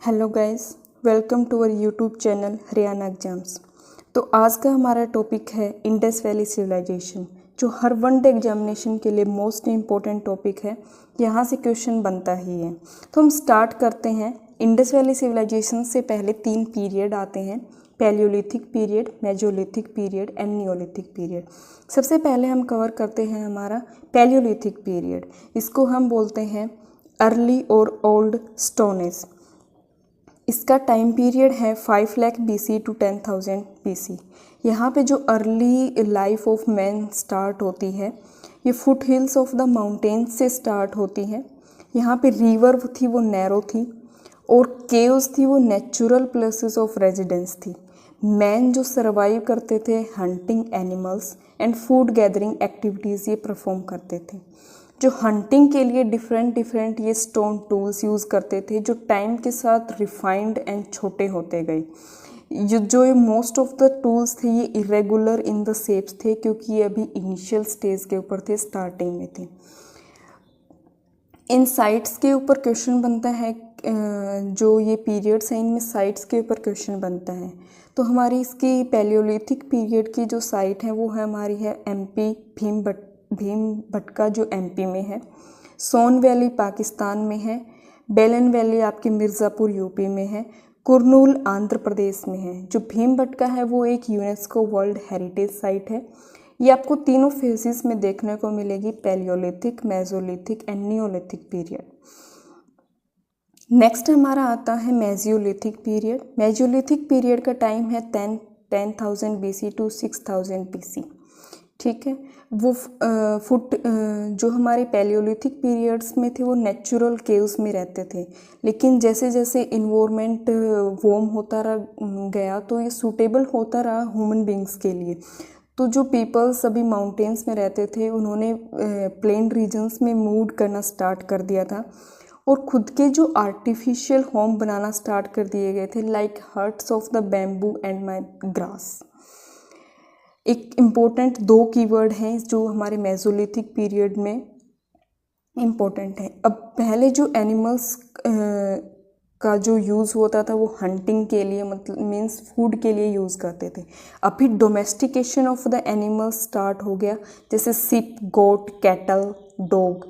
Hello guys, welcome to our YouTube channel Haryana exams. तो आज का हमारा टॉपिक है इंडस वैली सिविलाइजेशन, जो हर वन डे एग्जामिनेशन के लिए मोस्ट इम्पोर्टेंट टॉपिक है। यहाँ से क्वेश्चन बनता ही है। तो हम स्टार्ट करते हैं। इंडस वैली सिविलाइजेशन से पहले 3 पीरियड आते हैं: Palaeolithic period, Mesolithic period and Neolithic period. सबसे पहले हम कवर करते हैं हमारा पैलियोलिथिक पीरियड। इसको हम बोलते हैं अर्ली और ओल्ड स्टोन एज। इसका टाइम पीरियड है 5 लाख BC टू 10,000 BC। यहाँ पे जो early life of man start होती है, ये foot hills of the mountains से स्टार्ट होती है। यहाँ पे रिवर थी वो नैरो थी, और केव्स थी वो नेचुरल प्लेसेस ऑफ रेजिडेंस थी। मैन जो सर्वाइव करते थे hunting animals and food gathering activities ये परफॉर्म करते थे। जो हंटिंग के लिए डिफरेंट ये स्टोन टूल्स यूज़ करते थे, जो टाइम के साथ रिफाइंड एंड छोटे होते गए। जो मोस्ट ऑफ द टूल्स थे ये इरेगुलर इन द शेप्स थे, क्योंकि ये अभी इनिशियल स्टेज के ऊपर थे, स्टार्टिंग में थे। इन साइट्स के ऊपर क्वेश्चन बनता है, जो ये पीरियड्स हैं इनमें साइट्स के ऊपर क्वेश्चन बनता है। तो हमारी इसकी पैलियोलिथिक पीरियड की जो साइट है वो है हमारी है MP भीमबटका, जो MP में है। सोन वैली पाकिस्तान में है। बेलन वैली आपके मिर्ज़ापुर UP में है। कुरनूल आंध्र प्रदेश में है। जो भीमबटका है वो एक यूनेस्को वर्ल्ड हेरिटेज साइट है। ये आपको तीनों फेजेस में देखने को मिलेगी: Palaeolithic, Mesolithic and Neolithic period. Next हमारा आता है मेसोलिथिक पीरियड। मेसोलिथिक पीरियड का टाइम है 10,000 BC टू 6,000 BC। ठीक है। वो जो हमारे पैलियोलिथिक पीरियड्स में थे वो नेचुरल केव्स में रहते थे, लेकिन जैसे जैसे इन्वायरमेंट वार्म होता गया तो ये सूटेबल होता रहा ह्यूमन बींग्स के लिए। तो जो पीपल्स अभी माउंटेन्स में रहते थे उन्होंने प्लेन रीजन्स में मूव करना स्टार्ट कर दिया था, और ख़ुद के जो आर्टिफिशियल होम बनाना स्टार्ट कर दिए गए थे, like huts of the bamboo and my grass. एक इम्पोर्टेंट 2 कीवर्ड हैं जो हमारे मेसोलिथिक पीरियड में इम्पोर्टेंट है। अब पहले जो एनिमल्स का जो यूज़ होता था वो हंटिंग के लिए, मतलब मीन्स फूड के लिए यूज़ करते थे। अभी domestication of the animals start हो गया, जैसे sheep, goat, cattle, dog.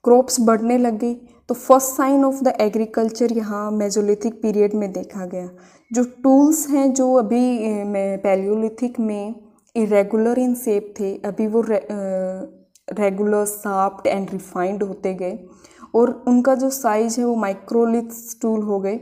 Crops बढ़ने लग गई, तो first sign of the agriculture यहाँ मेसोलिथिक पीरियड में देखा गया। जो टूल्स हैं जो अभी पैलियोलिथिक में इरेगुलर इन शेप थे, अभी वो रेगुलर, शार्प्ड एंड रिफाइंड होते गए, और उनका जो साइज है वो माइक्रोलिथ्स टूल हो गए,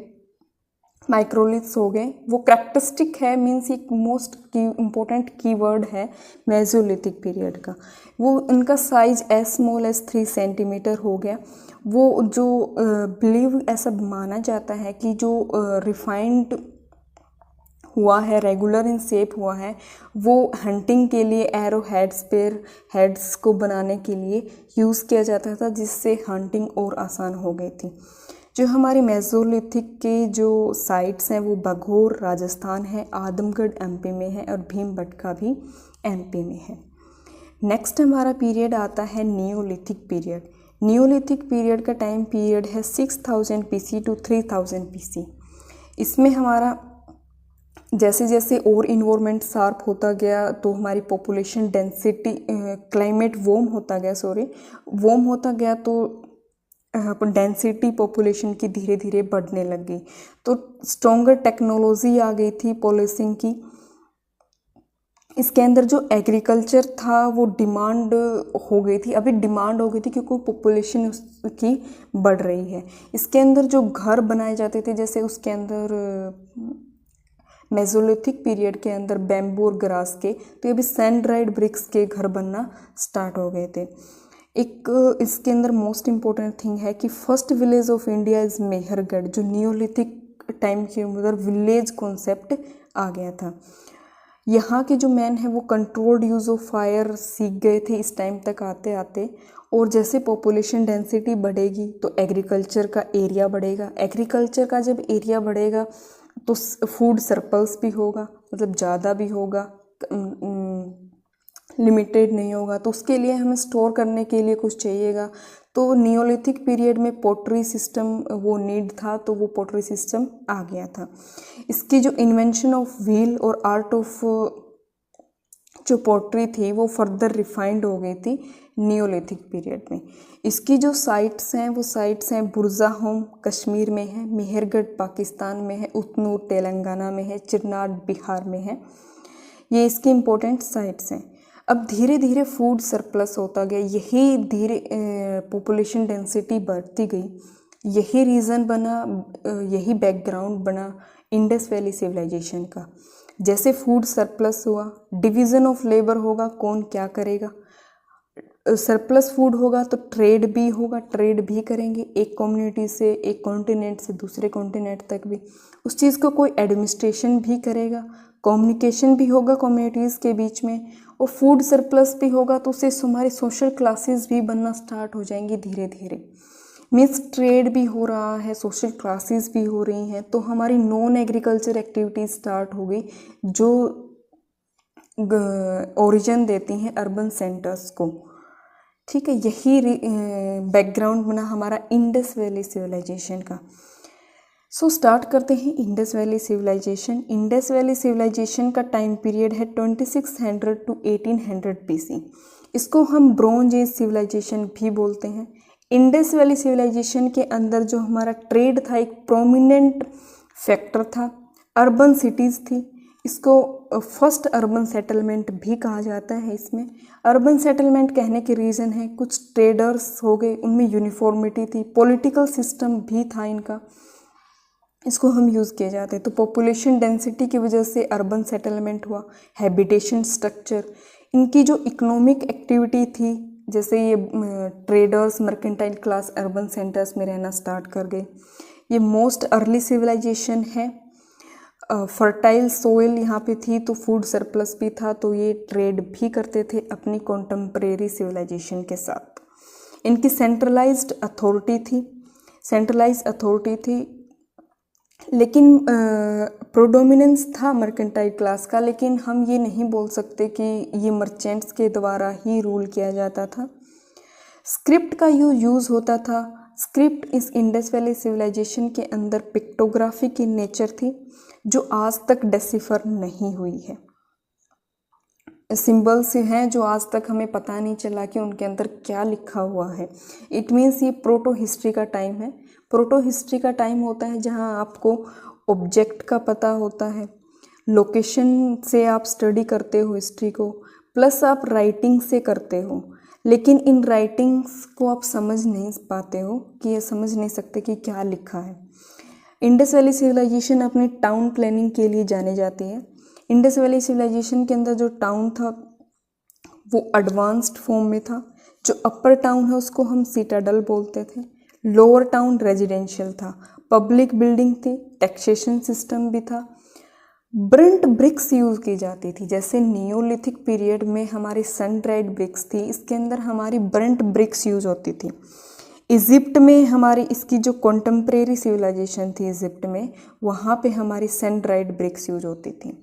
माइक्रोलिथ्स हो गए। वो कैरेक्टरिस्टिक है, मीन्स एक मोस्ट इम्पोर्टेंट कीवर्ड है मेसोलिथिक पीरियड का। वो उनका size as small as 3 centimetre हो गया। वो जो बिलीव ऐसा माना जाता है कि जो रिफाइंड हुआ है, रेगुलर इन शेप हुआ है, वो हंटिंग के लिए एरो हेड्स, पेयर हेड्स को बनाने के लिए यूज़ किया जाता था, जिससे हंटिंग और आसान हो गई थी। जो हमारे मेसोलिथिक के जो साइट्स हैं वो बघौर राजस्थान है, आदमगढ़ MP में है, और भीमबटका भी MP में है। नेक्स्ट हमारा पीरियड आता है नियोलिथिक पीरियड। नियोलिथिक पीरियड का टाइम पीरियड है 6,000 BC टू 3,000 BC। इसमें हमारा जैसे जैसे और इन्वायरमेंट शार्प होता गया तो हमारी पॉपुलेशन डेंसिटी, क्लाइमेट वार्म होता गया तो डेंसिटी पॉपुलेशन की धीरे धीरे बढ़ने लग गई। तो स्ट्रॉन्गर टेक्नोलॉजी आ गई थी पॉलिसिंग की। इसके अंदर जो एग्रीकल्चर था वो डिमांड हो गई थी, अभी डिमांड हो गई थी क्योंकि पॉपुलेशन की बढ़ रही है। इसके अंदर जो घर बनाए जाते थे, जैसे उसके अंदर मेसोलिथिक पीरियड के अंदर बैम्बू और ग्रास के, तो ये भी सैंड ड्राइड ब्रिक्स के घर बनना स्टार्ट हो गए थे। एक इसके अंदर मोस्ट इम्पोर्टेंट थिंग है कि first village of India is Mehrgarh, जो नियोलिथिक टाइम के अंदर विलेज कॉन्सेप्ट आ गया था। यहाँ के जो मैन हैं वो कंट्रोल्ड यूज़ ऑफ फायर सीख गए थे इस टाइम तक आते आते, और जैसे पॉपुलेशन डेंसिटी बढ़ेगी तो एग्रीकल्चर का एरिया बढ़ेगा। एग्रीकल्चर का जब एरिया बढ़ेगा तो फूड सरप्लस भी होगा, मतलब ज़्यादा भी होगा, लिमिटेड नहीं होगा, तो उसके लिए हमें स्टोर करने के लिए कुछ चाहिएगा। तो नियोलिथिक पीरियड में पोट्री सिस्टम वो नीड था, तो वो पोट्री सिस्टम आ गया था। इसकी जो इन्वेंशन ऑफ व्हील और आर्ट ऑफ जो पोट्री थी वो फर्दर रिफाइंड हो गई थी नियोलिथिक पीरियड में। इसकी जो साइट्स हैं वो साइट्स हैं बुरज़ाहोम कश्मीर में है, मेहरगढ़ पाकिस्तान में है, उतनूर तेलंगाना में है, चिरनाड बिहार में है। ये इसकी इम्पोर्टेंट साइट्स हैं। अब धीरे धीरे फूड सरप्लस होता गया, यही धीरे पॉपुलेशन डेंसिटी बढ़ती गई, यही रीज़न बना, यही बैकग्राउंड बना इंडस वैली सिविलाइजेशन का। जैसे फूड सरप्लस हुआ, डिवीज़न ऑफ लेबर होगा, कौन क्या करेगा। सरप्लस फूड होगा तो ट्रेड भी होगा, ट्रेड भी करेंगे एक कम्युनिटी से एक कॉन्टिनेंट से दूसरे कॉन्टिनेंट तक भी। उस चीज़ को कोई एडमिनिस्ट्रेशन भी करेगा, कम्युनिकेशन भी होगा कम्युनिटीज़ के बीच में, और फूड सरप्लस भी होगा तो उससे हमारी सोशल क्लासेस भी बनना स्टार्ट हो जाएंगी धीरे धीरे। मीन्स ट्रेड भी हो रहा है, सोशल क्लासेस भी हो रही हैं, तो हमारी नॉन एग्रीकल्चर एक्टिविटीज स्टार्ट हो गई जो ओरिजिन देती हैं अर्बन सेंटर्स को। ठीक है, यही बैकग्राउंड बना हमारा इंडस वैली सिविलाइजेशन का। सो स्टार्ट करते हैं Indus valley civilization. Indus valley civilization का टाइम पीरियड है 2600 टू 1800 BC। इसको हम ब्रॉन्ज एज सिविलाइजेशन भी बोलते हैं। इंडस वैली सिविलाइजेशन के अंदर जो हमारा ट्रेड था एक प्रोमिनेंट फैक्टर था। अर्बन सिटीज़ थी, इसको फर्स्ट अर्बन सेटलमेंट भी कहा जाता है। इसमें अर्बन सेटलमेंट कहने के रीज़न है कुछ ट्रेडर्स हो गए, उनमें यूनिफॉर्मिटी थी, पॉलिटिकल सिस्टम भी था इनका, इसको हम यूज़ किए जाते हैं। तो पॉपुलेशन डेंसिटी की वजह से अर्बन सेटलमेंट हुआ। हैबिटेशन स्ट्रक्चर, इनकी जो इकोनॉमिक एक्टिविटी थी, जैसे ये traders mercantile class urban centres में रहना स्टार्ट कर गए। ये मोस्ट अर्ली सिविलाइजेशन है। फर्टाइल सोइल यहाँ पे थी, तो फूड सरप्लस भी था, तो ये ट्रेड भी करते थे अपनी कॉन्टेम्परेरी सिविलाइजेशन के साथ। इनकी सेंट्रलाइज्ड अथॉरिटी थी, लेकिन प्रोडोमिनेंस था मर्केंटाइल क्लास का, लेकिन हम ये नहीं बोल सकते कि ये मर्चेंट्स के द्वारा ही रूल किया जाता था। स्क्रिप्ट का यूज़ होता था। स्क्रिप्ट इस इंडस वैली सिविलाइजेशन के अंदर पिक्टोग्राफी की नेचर थी जो आज तक डेसिफर नहीं हुई है। सिंबल्स हैं जो आज तक हमें पता नहीं चला कि उनके अंदर क्या लिखा हुआ है। इट मीन्स ये प्रोटो हिस्ट्री का टाइम है। प्रोटो हिस्ट्री का टाइम होता है जहां आपको ऑब्जेक्ट का पता होता है, लोकेशन से आप स्टडी करते हो हिस्ट्री को, प्लस आप राइटिंग से करते हो, लेकिन इन राइटिंग्स को आप समझ नहीं पाते हो कि ये समझ नहीं सकते कि क्या लिखा है। इंडस वैली सिविलाइजेशन अपनी टाउन प्लानिंग के लिए जाने जाती है। इंडस वैली सिविलाइजेशन के अंदर जो टाउन था वो एडवांस्ड फॉर्म में था। जो अपर टाउन है उसको हम सिटाडल बोलते थे, लोअर टाउन रेजिडेंशियल था, पब्लिक बिल्डिंग थी, टैक्सेशन सिस्टम भी था। ब्रंट ब्रिक्स यूज़ की जाती थी, जैसे नियोलिथिक पीरियड में हमारी सन ड्राइड ब्रिक्स थी, इसके अंदर हमारी ब्रंट ब्रिक्स यूज़ होती थी। इजिप्ट में हमारी इसकी जो कॉन्टेम्परेरी सिविलाइजेशन थी इजिप्ट में, वहाँ पे हमारी सन ड्राइड ब्रिक्स यूज होती थी।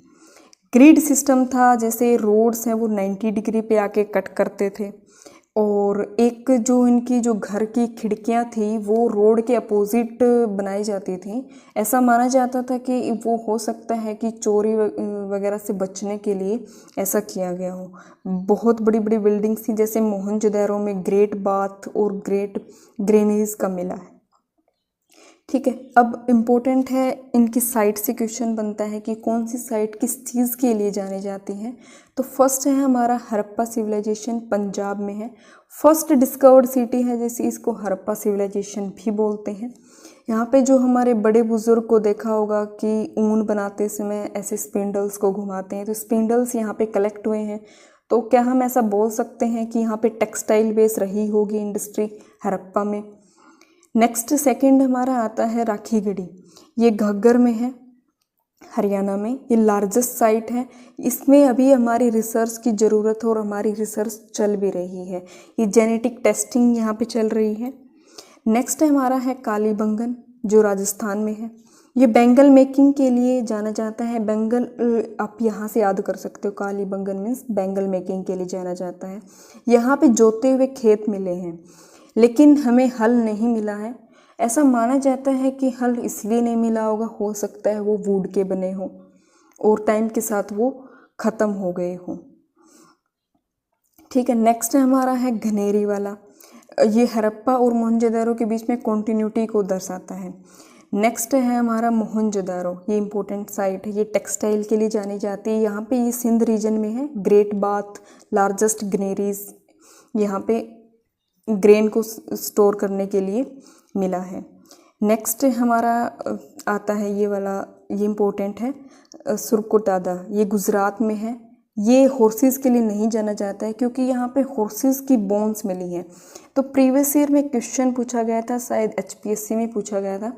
ग्रिड सिस्टम था, जैसे रोड्स हैं वो 90 डिग्री पे आके कट करते थे, और एक जो इनकी जो घर की खिड़कियां थी वो रोड के अपोजिट बनाई जाती थी। ऐसा माना जाता था कि वो हो सकता है कि चोरी वगैरह से बचने के लिए ऐसा किया गया हो। बहुत बड़ी बड़ी बिल्डिंग्स थी, जैसे मोहनजोदड़ो में ग्रेट बाथ और ग्रेट ग्रेनीज का मिला है। ठीक है, अब इम्पोर्टेंट है इनकी साइट से क्वेश्चन बनता है कि कौन सी साइट किस चीज़ के लिए जानी जाती है। तो फर्स्ट है हमारा हड़प्पा सिविलाइजेशन, पंजाब में है। फर्स्ट डिस्कवर्ड सिटी है, जैसे इसको हड़प्पा सिविलाइजेशन भी बोलते हैं। यहाँ पे जो हमारे बड़े बुजुर्ग को देखा होगा कि ऊन बनाते समय ऐसे स्पिंडल्स को घुमाते हैं, तो स्पिंडल्स यहाँ पे कलेक्ट हुए हैं। तो क्या हम ऐसा बोल सकते हैं कि यहाँ पे टेक्सटाइल बेस रही होगी इंडस्ट्री हड़प्पा में। नेक्स्ट सेकंड हमारा आता है राखीगढ़ी, ये घग्गर में है, हरियाणा में। ये लार्जेस्ट साइट है, इसमें अभी हमारी रिसर्च की ज़रूरत है और हमारी रिसर्च चल भी रही है। ये जेनेटिक टेस्टिंग यहाँ पे चल रही है। नेक्स्ट हमारा है कालीबंगन, जो राजस्थान में है। ये बैंगल मेकिंग के लिए जाना जाता है। बैंगल आप यहाँ से याद कर सकते हो, कालीबंगन मीन्स बैंगल मेकिंग के लिए जाना जाता है। यहाँ पे जोते हुए खेत मिले हैं लेकिन हमें हल नहीं मिला है। ऐसा माना जाता है कि हल इसलिए नहीं मिला होगा, हो सकता है वो वुड के बने हों और टाइम के साथ वो ख़त्म हो गए हों। ठीक है, नेक्स्ट हमारा है घनेरी वाला। ये हड़प्पा और मोहनजोदारो के बीच में कॉन्टिन्यूटी को दर्शाता है। नेक्स्ट है हमारा मोहनजोदारो, ये इंपॉर्टेंट साइट है, ये टेक्सटाइल के लिए जानी जाती है। यहाँ पे ये सिंध रीजन में है। ग्रेट बाथ, लार्जेस्ट ग्नेरीज, यहाँ पे ग्रेन को स्टोर करने के लिए मिला है। नेक्स्ट हमारा आता है ये वाला, ये इम्पोर्टेंट है, सुरकोटादा, ये गुजरात में है। ये हॉर्सेस के लिए नहीं जाना जाता है क्योंकि यहाँ पे हॉर्सेस की बोन्स मिली हैं। तो प्रीवियस ईयर में क्वेश्चन पूछा गया था, शायद HPSC में पूछा गया था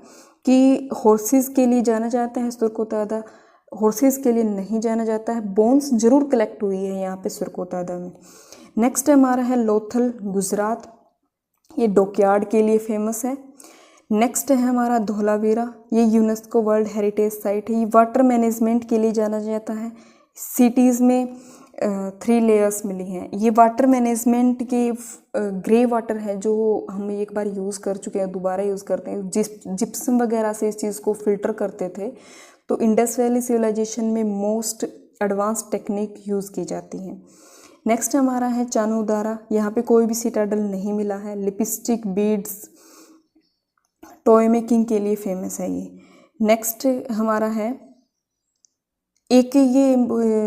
कि हॉर्सेस के लिए जाना जाता है सुरकोटादा, हॉर्सेस के लिए नहीं जाना जाता है। बोन्स जरूर कलेक्ट हुई है यहाँ पे सुरकोटादा में। नेक्स्ट हमारा है लोथल, गुजरात, ये डॉकयार्ड के लिए फेमस है। नेक्स्ट है हमारा धोलावीरा, ये यूनेस्को वर्ल्ड हेरिटेज साइट है। ये वाटर मैनेजमेंट के लिए जाना जाता है। सिटीज़ में 3 लेयर्स मिली हैं। ये वाटर मैनेजमेंट के ग्रे वाटर है जो हम एक बार यूज़ कर चुके हैं, दोबारा यूज़ करते हैं। जिप्सम वगैरह से इस चीज़ को फिल्टर करते थे। तो इंडस वैली सिविलाइजेशन में मोस्ट एडवांस टेक्निक यूज़ की जाती हैं। नेक्स्ट हमारा है चानूदारा, यहाँ पे कोई भी सिटाडल नहीं मिला है। लिपस्टिक, बीड्स, टॉय मेकिंग के लिए फेमस है ये। नेक्स्ट हमारा है एक, ये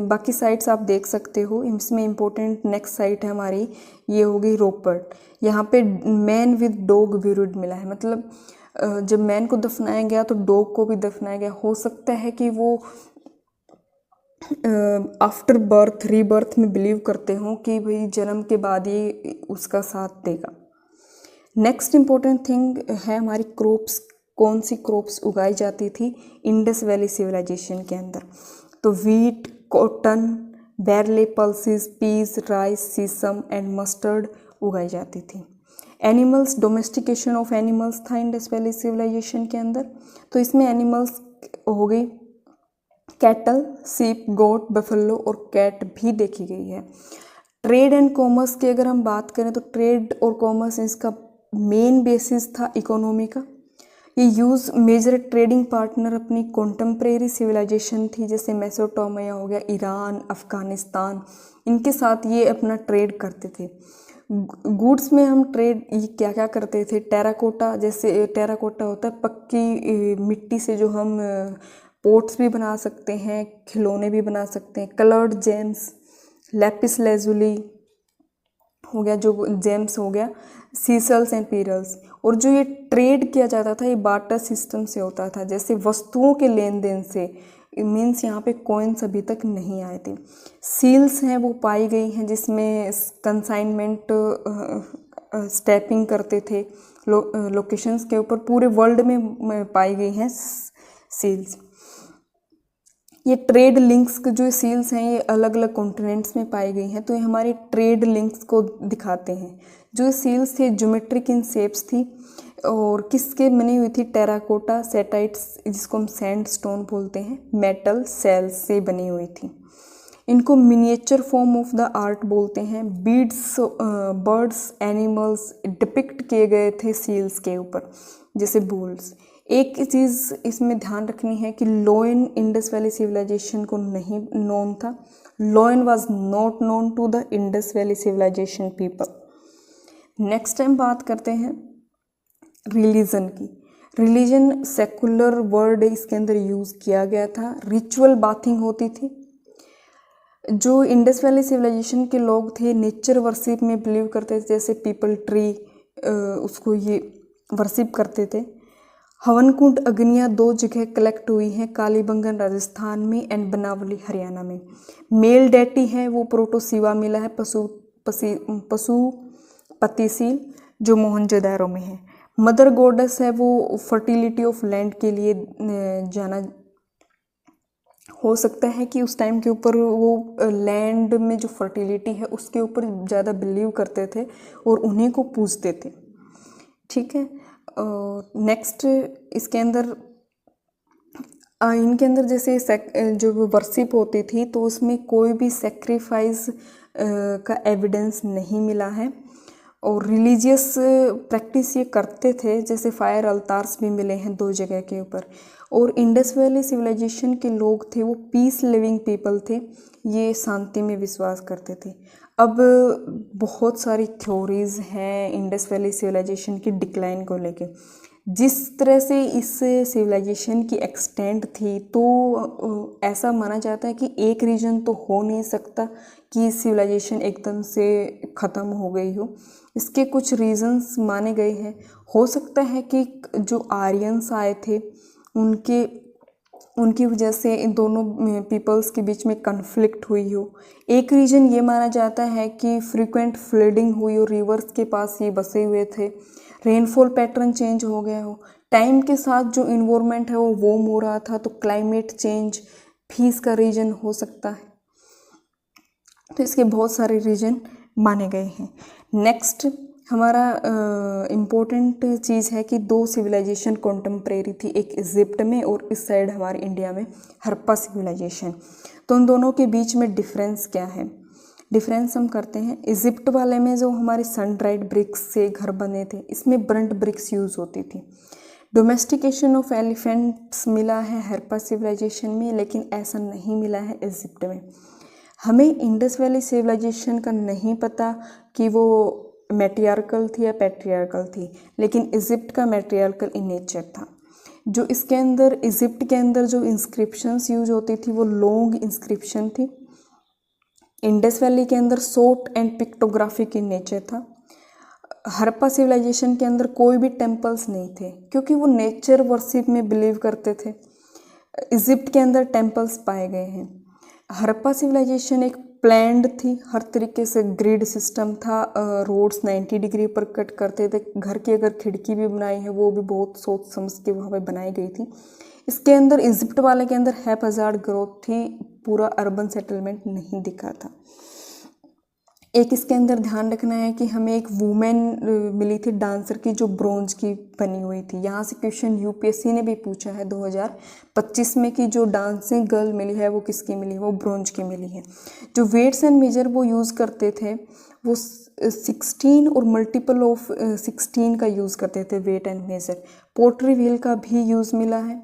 बाकी साइट्स आप देख सकते हो, इसमें इम्पोर्टेंट नेक्स्ट साइट है हमारी, ये हो गई रोपट। यहाँ पे मैन विद डॉग ब्यूरिड मिला है, मतलब जब मैन को दफनाया गया तो डॉग को भी दफनाया गया। हो सकता है कि वो आफ्टर बर्थ, रीबर्थ में बिलीव करते हों कि भाई जन्म के बाद ये उसका साथ देगा। नेक्स्ट इम्पोर्टेंट थिंग है हमारी क्रॉप्स, कौन सी क्रॉप्स उगाई जाती थी इंडस वैली सिविलाइजेशन के अंदर। तो wheat, cotton, barley, pulses, peas, rice, sesame and mustard उगाई जाती थी। एनिमल्स, डोमेस्टिकेशन ऑफ एनिमल्स था इंडस वैली सिविलाइजेशन के अंदर। तो इसमें एनिमल्स हो गई कैटल, सीप, गोट, बफेलो और कैट भी देखी गई है। ट्रेड एंड कॉमर्स की अगर हम बात करें तो ट्रेड और कॉमर्स इसका मेन बेसिस था इकोनॉमी का। ये यूज़ मेजर ट्रेडिंग पार्टनर अपनी कॉन्टेम्प्रेरी सिविलाइजेशन थी, जैसे मेसोपोटामिया हो गया, ईरान, अफ़गानिस्तान, इनके साथ ये अपना ट्रेड करते थे। गुड्स में हम ट्रेड ये क्या क्या करते थे, टेराकोटा, जैसे टेराकोटा होता है पक्की मिट्टी से जो हम पोट्स भी बना सकते हैं, खिलौने भी बना सकते हैं। कलर्ड जेम्स, लैपिस लेजुली हो गया, जो जेम्स हो गया, सीसल्स एंड पीरल्स। और जो ये ट्रेड किया जाता था ये बार्टर सिस्टम से होता था, जैसे वस्तुओं के लेन देन से, मीन्स यहाँ पे कॉइन्स अभी तक नहीं आए थे। सील्स हैं वो पाई गई हैं जिसमें कंसाइनमेंट स्टैपिंग करते थे लोकेशंस के ऊपर, पूरे वर्ल्ड में पाई गई हैं सील्स। ये ट्रेड लिंक्स जो सील्स हैं ये अलग अलग कॉन्टिनेंट्स में पाई गई हैं, तो ये हमारे ट्रेड लिंक्स को दिखाते हैं। जो सील्स थे ज्योमेट्रिक इन शेप्स थी और किसके बनी हुई थी, टेराकोटा, सेटाइट्स जिसको हम सैंडस्टोन बोलते हैं, मेटल सेल्स से बनी हुई थी। इनको miniature form of the art बोलते हैं। बीड्स, बर्ड्स, एनिमल्स डिपिक्ट किए गए थे सील्स के ऊपर, जैसे बुल्स। एक चीज़ इसमें ध्यान रखनी है कि लोयन इंडस वैली सिविलाइजेशन को नहीं नोन था। Lion was not known to the Indus valley civilization people. Next time बात करते हैं रिलीजन की। रिलीजन सेकुलर वर्ड इसके अंदर यूज़ किया गया था। रिचुअल बाथिंग होती थी। जो इंडस वैली सिविलाइजेशन के लोग थे नेचर वर्शिप में बिलीव करते थे, जैसे पीपल ट्री, उसको ये वर्शिप करते थे। हवन कुंड अग्नियाँ 2 जगह कलेक्ट हुई हैं, कालीबंगन राजस्थान में एंड बनावली हरियाणा में। मेल डेटी है वो प्रोटोसिवा मिला है पशुपतिशील जो मोहनजोदारो में है। मदर गॉडेस है वो फर्टिलिटी ऑफ लैंड के लिए जाना, हो सकता है कि उस टाइम के ऊपर वो लैंड में जो फर्टिलिटी है उसके ऊपर ज़्यादा बिलीव करते थे और उन्हीं को पूजते थे। ठीक है, नेक्स्ट इसके अंदर इनके अंदर जैसे जो वर्शिप होती थी तो उसमें कोई भी सेक्रीफाइस का एविडेंस नहीं मिला है, और रिलीजियस प्रैक्टिस ये करते थे, जैसे फायर अल्तार्स भी मिले हैं 2 जगह के ऊपर। और इंडस वैली सिविलाइजेशन के लोग थे वो पीस लिविंग पीपल थे, ये शांति में विश्वास करते थे। अब बहुत सारी थ्योरीज हैं इंडस वैली सिविलाइजेशन की डिक्लाइन को लेके। जिस तरह से इस सिविलाइजेशन की एक्सटेंट थी तो ऐसा माना जाता है कि एक रीजन तो हो नहीं सकता कि सिविलाइजेशन एकदम से ख़त्म हो गई हो। इसके कुछ रीजंस माने गए हैं। हो सकता है कि जो आर्यंस आए थे उनकी वजह से इन दोनों पीपल्स के बीच में कन्फ्लिक्ट हुई हो। एक रीजन ये माना जाता है कि फ्रीक्वेंट फ्लडिंग हुई हो, रिवर्स के पास ये बसे हुए थे, रेनफॉल पैटर्न चेंज हो गया हो, टाइम के साथ जो इन्वायरमेंट है वो वार्म हो रहा था तो क्लाइमेट चेंज भी इसका रीजन हो सकता है। तो इसके बहुत सारे रीजन माने गए हैं। नेक्स्ट हमारा इम्पोर्टेंट चीज़ है कि 2 सिविलाइजेशन कॉन्टेम्प्रेरी थी, एक इजिप्ट में और इस साइड हमारे इंडिया में हड़प्पा सिविलाइजेशन। तो उन दोनों के बीच में डिफरेंस क्या है? डिफरेंस हम करते हैं। इजिप्ट वाले में जो हमारे सन ड्राइड ब्रिक्स से घर बने थे, इसमें ब्रंट ब्रिक्स यूज़ होती थी। डोमेस्टिकेशन ऑफ एलिफेंट्स मिला है हड़प्पा सिविलाइजेशन में, लेकिन ऐसा नहीं मिला है इजिप्ट में। हमें इंडस वैली सिविलाइजेशन का नहीं पता कि वो मैट्रियार्कल थी या पैट्रियार्कल थी, लेकिन इजिप्ट का मैट्रियार्कल इन नेचर था। जो इसके अंदर इजिप्ट के अंदर जो इंस्क्रिप्शंस यूज होती थी वो लॉन्ग इंस्क्रिप्शन थी। इंडस वैली के अंदर short and pictographic in nature था। हड़प्पा सिविलाइजेशन के अंदर कोई भी टेम्पल्स नहीं थे क्योंकि वो नेचर वर्शिप में बिलीव करते थे। इजिप्ट के अंदर टेम्पल्स पाए गए हैं। हड़प्पा सिविलाइजेशन एक प्लान्ड थी, हर तरीके से ग्रिड सिस्टम था, रोड्स 90 डिग्री पर कट करते थे, घर की अगर खिड़की भी बनाई है वो भी बहुत सोच समझ के वहाँ पे बनाई गई थी। इसके अंदर इजिप्ट वाले के अंदर हैपहज़ार्ड ग्रोथ थी, पूरा अर्बन सेटलमेंट नहीं दिखा था। एक इसके अंदर ध्यान रखना है कि हमें एक वुमेन मिली थी डांसर की जो ब्रोंज की बनी हुई थी। यहाँ से क्वेश्चन यूपीएससी ने भी पूछा है 2025 में कि जो डांसिंग गर्ल मिली है वो किसकी मिली है, वो ब्रोंज की मिली है। जो वेट्स एंड मेजर वो यूज़ करते थे वो 16 और मल्टीपल ऑफ 16 का यूज़ करते थे weight and measure. Pottery wheel का भी यूज़ मिला है।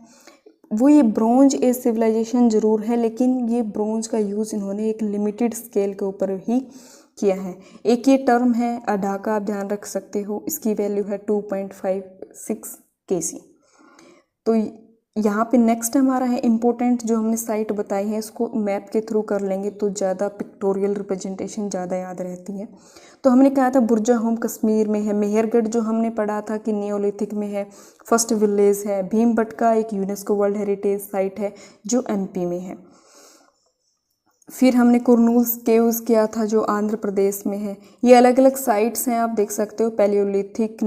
वो ये ब्रोंज एज सिविलाइजेशन ज़रूर है, लेकिन ये ब्रोंज का यूज़ इन्होंने एक लिमिटेड स्केल के ऊपर ही किया है। एक ये टर्म है अडाका, आप ध्यान रख सकते हो, इसकी वैल्यू है 2.56 kg। तो यहाँ पे नेक्स्ट हमारा है इम्पोर्टेंट, जो हमने साइट बताई है इसको मैप के थ्रू कर लेंगे तो ज़्यादा पिक्टोरियल रिप्रेजेंटेशन ज़्यादा याद रहती है। तो हमने कहा था बुर्जा होम कश्मीर में है, मेहरगढ़ जो हमने पढ़ा था कि नियोलिथिक में है, फर्स्ट विलेज है, भीमबटका एक यूनेस्को वर्ल्ड हेरिटेज साइट है जो एमपी में है। फिर हमने कुरनूल केव्स किया था जो आंध्र प्रदेश में है। ये अलग अलग साइट्स हैं, आप देख सकते हो, Palaeolithic,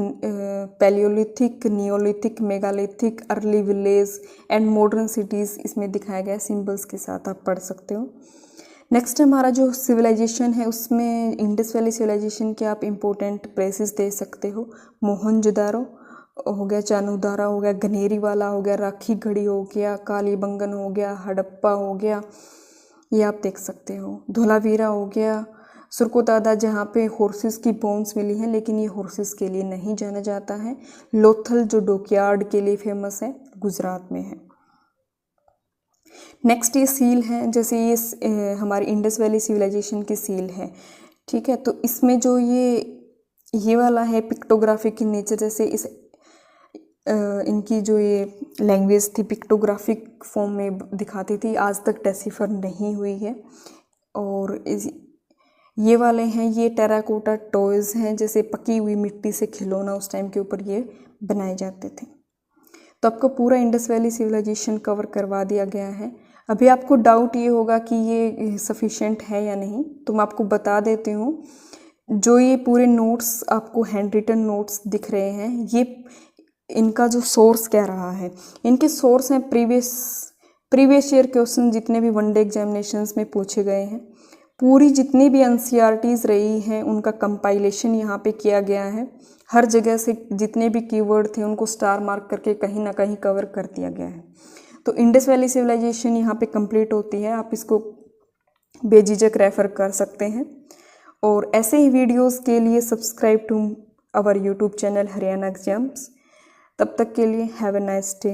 Neolithic, megalithic, early village and modern cities इसमें दिखाया गया सिंबल्स के साथ, आप पढ़ सकते हो। नेक्स्ट हमारा जो सिविलाइजेशन है उसमें इंडस वैली सिविलाइजेशन के आप इम्पोर्टेंट प्लेसेस दे सकते हो। मोहनजोदारो हो गया, चानुदारा हो गया, गनेरी वाला हो गया, राखी गढ़ी हो गया, कालीबंगन हो गया, हड़प्पा हो गया, ये आप देख सकते हो। धोलावीरा हो गया, सुरकोदादा जहाँ पे हॉर्सेस की बोन्स मिली हैं, लेकिन ये हॉर्सेस के लिए नहीं जाना जाता है। लोथल जो डॉकयार्ड के लिए फेमस है, गुजरात में है। नेक्स्ट ये सील है, जैसे ये हमारी इंडस वैली सिविलाइजेशन की सील है, ठीक है। तो इसमें जो ये वाला है पिक्टोग्राफिक इन नेचर, जैसे इस इनकी जो ये लैंग्वेज थी पिक्टोग्राफिक फॉर्म में दिखाती थी, आज तक डेसिफर नहीं हुई है। और ये वाले हैं, ये टेराकोटा टॉयज़ हैं, जैसे पकी हुई मिट्टी से खिलौना उस टाइम के ऊपर ये बनाए जाते थे। तो आपको पूरा इंडस वैली सिविलाइजेशन कवर करवा दिया गया है। अभी आपको डाउट ये होगा कि ये सफिशेंट है या नहीं, तो मैं आपको बता देती हूँ। जो ये पूरे नोट्स आपको हैंड रिटन नोट्स दिख रहे हैं, ये इनका जो सोर्स क्या रहा है, इनके सोर्स हैं प्रीवियस ईयर क्वेश्चन जितने भी वनडे एग्जामिनेशंस में पूछे गए हैं, पूरी जितनी भी एनसीईआरटीज रही हैं उनका कंपाइलेशन यहाँ पे किया गया है। हर जगह से जितने भी कीवर्ड थे उनको स्टार मार्क करके कहीं ना कहीं कवर कर दिया गया है। तो इंडस वैली सिविलाइजेशन यहाँ पे कंप्लीट होती है। आप इसको बेझिझक रेफ़र कर सकते हैं। और ऐसे ही वीडियोस के लिए subscribe to our YouTube channel Haryana exams. तब तक के लिए हैव अ नाइस डे।